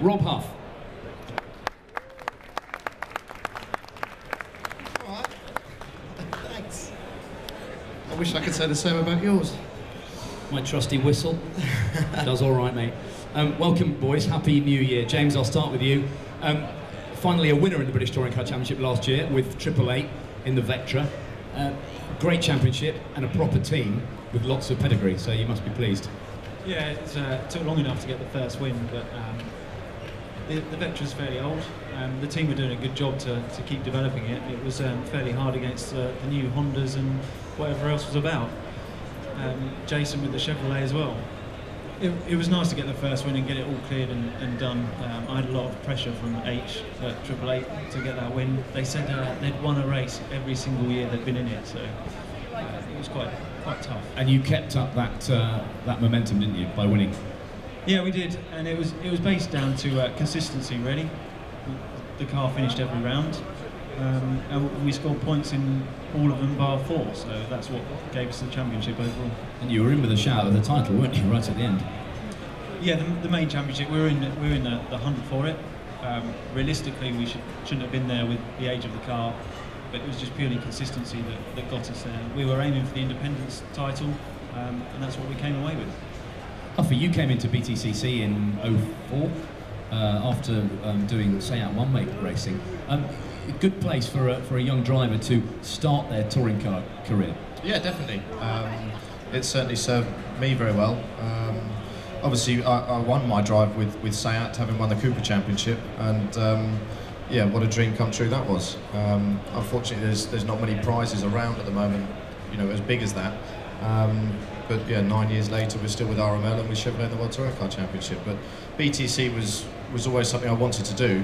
Rob Huff. All right. Thanks. I wish I could say the same about yours. My trusty whistle. Does all right, mate. Welcome, boys. Happy New Year. James, I'll start with you. Finally a winner in the British Touring Car Championship last year with 888 in the Vectra. Great championship and a proper team with lots of pedigree, so you must be pleased. Yeah, it took long enough to get the first win, but the Vectra's fairly old. The team were doing a good job to keep developing it. It was fairly hard against the new Hondas and whatever else was about. Jason with the Chevrolet as well. It was nice to get the first win and get it all cleared and done. I had a lot of pressure from H at 888 to get that win. They said they'd won a race every single year they'd been in it, so it was quite tough. And you kept up that momentum, didn't you, by winning? Yeah, we did, and it was based down to consistency, really. The car finished every round, and we scored points in all of them bar 4, so that's what gave us the championship overall. And you were in with a shout at the title, weren't you, right at the end? Yeah, the main championship, we were in the hunt for it. Realistically, we shouldn't have been there with the age of the car, but it was just purely consistency that got us there. We were aiming for the independence title, and that's what we came away with. Huffy, you came into BTCC in 04 after doing Seat one-make racing. A good place for a young driver to start their touring car career. Yeah, definitely. It certainly served me very well. Obviously, I won my drive with Seat, having won the Cooper Championship, and yeah, what a dream come true that was. Unfortunately, there's not many prizes around at the moment, you know, as big as that. But yeah, 9 years later, we're still with RML and with Chevrolet in the World Touring Car Championship. But BTC was always something I wanted to do.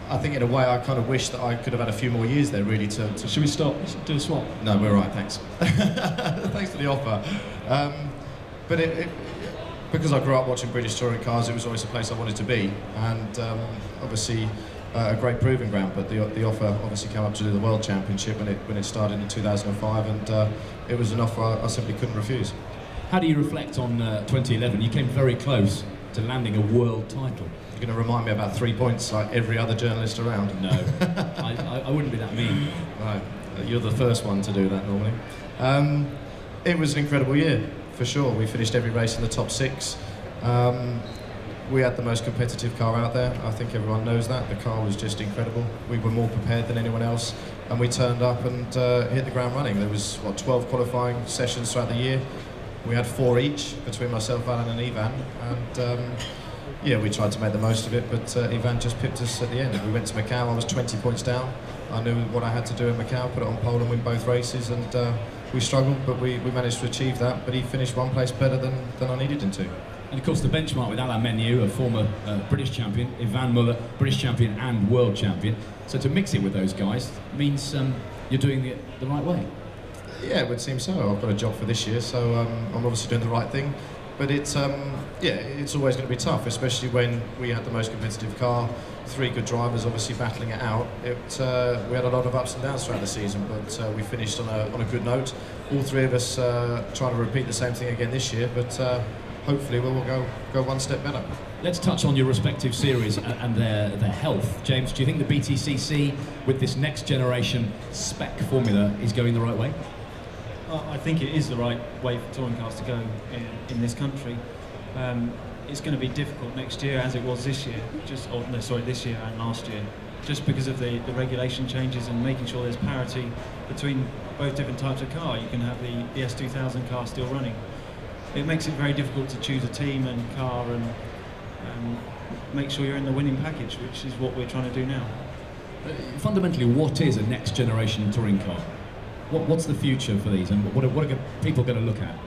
I think in a way I kind of wish that I could have had a few more years there, really. Should we stop? Do a swap? No, we're right, thanks. Thanks for the offer. But because I grew up watching British touring cars, it was always a place I wanted to be, and obviously a great proving ground. But the offer obviously came up to do the World Championship when it started in 2005, and it was an offer I simply couldn't refuse. How do you reflect on 2011? You came very close to landing a world title. You're going to remind me about 3 points like every other journalist around. No, I wouldn't be that mean. Right, you're the first one to do that normally. It was an incredible year, for sure. We finished every race in the top 6. We had the most competitive car out there. I think everyone knows that. The car was just incredible. We were more prepared than anyone else, and we turned up and hit the ground running. There was, 12 qualifying sessions throughout the year. We had 4 each between myself, Alan and Ivan, and yeah, we tried to make the most of it, but Ivan just pipped us at the end. We went to Macau, I was 20 points down. I knew what I had to do in Macau, put it on pole and win both races, and we struggled, but we managed to achieve that. But he finished 1 place better than I needed him to. And of course the benchmark with Alain Menu, a former British champion, Ivan Muller, British champion and world champion. So to mix it with those guys means you're doing it the right way. Yeah, it would seem so. I've got a job for this year, so I'm obviously doing the right thing. But it's yeah, it's always going to be tough, especially when we had the most competitive car, 3 good drivers obviously battling it out. We had a lot of ups and downs throughout the season, but we finished on a good note. All 3 of us trying to repeat the same thing again this year, but hopefully we will go 1 step better. Let's touch on your respective series and their health. James, do you think the BTCC with this next generation spec formula is going the right way? I think it is the right way for touring cars to go in this country. It's going to be difficult next year, as it was this year. This year and last year, just because of the regulation changes and making sure there's parity between both different types of car. You can have the S2000 car still running. It makes it very difficult to choose a team and car and make sure you're in the winning package, which is what we're trying to do now. Fundamentally, what is a next generation touring car? What's the future for these, and what are people going to look at?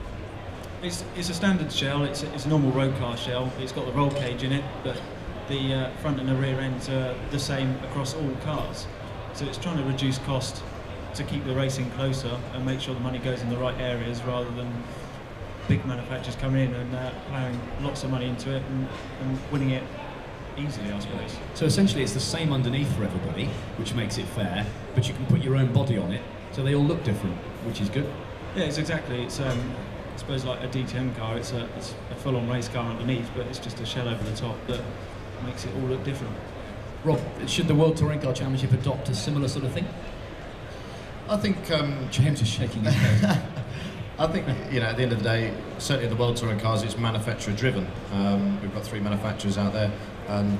It's a standard shell. It's a normal road car shell. It's got the roll cage in it, but the front and the rear ends are the same across all cars. So it's trying to reduce cost to keep the racing closer and make sure the money goes in the right areas, rather than big manufacturers coming in and plowing lots of money into it and winning it easily, I suppose. So essentially it's the same underneath for everybody, which makes it fair, but you can put your own body on it, so they all look different, which is good. Yeah, it's exactly. It's I suppose like a DTM car, it's a full-on race car underneath, but it's just a shell over the top that makes it all look different. Rob, should the World Touring Car Championship adopt a similar sort of thing? I think James is shaking his head. I think, you know, at the end of the day, certainly the World Touring Cars, it's manufacturer driven. We've got 3 manufacturers out there, and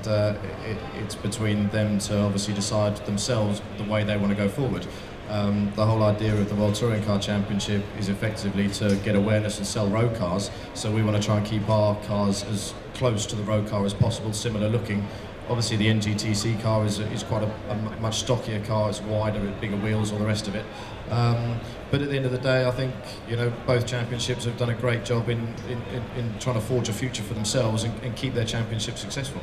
it's between them to obviously decide themselves the way they want to go forward. The whole idea of the World Touring Car Championship is effectively to get awareness and sell road cars, so we want to try and keep our cars as close to the road car as possible, similar looking. Obviously the NGTC car is quite a much stockier car, it's wider, bigger wheels, all the rest of it. But at the end of the day, I think, you know, both championships have done a great job in trying to forge a future for themselves and keep their championship successful.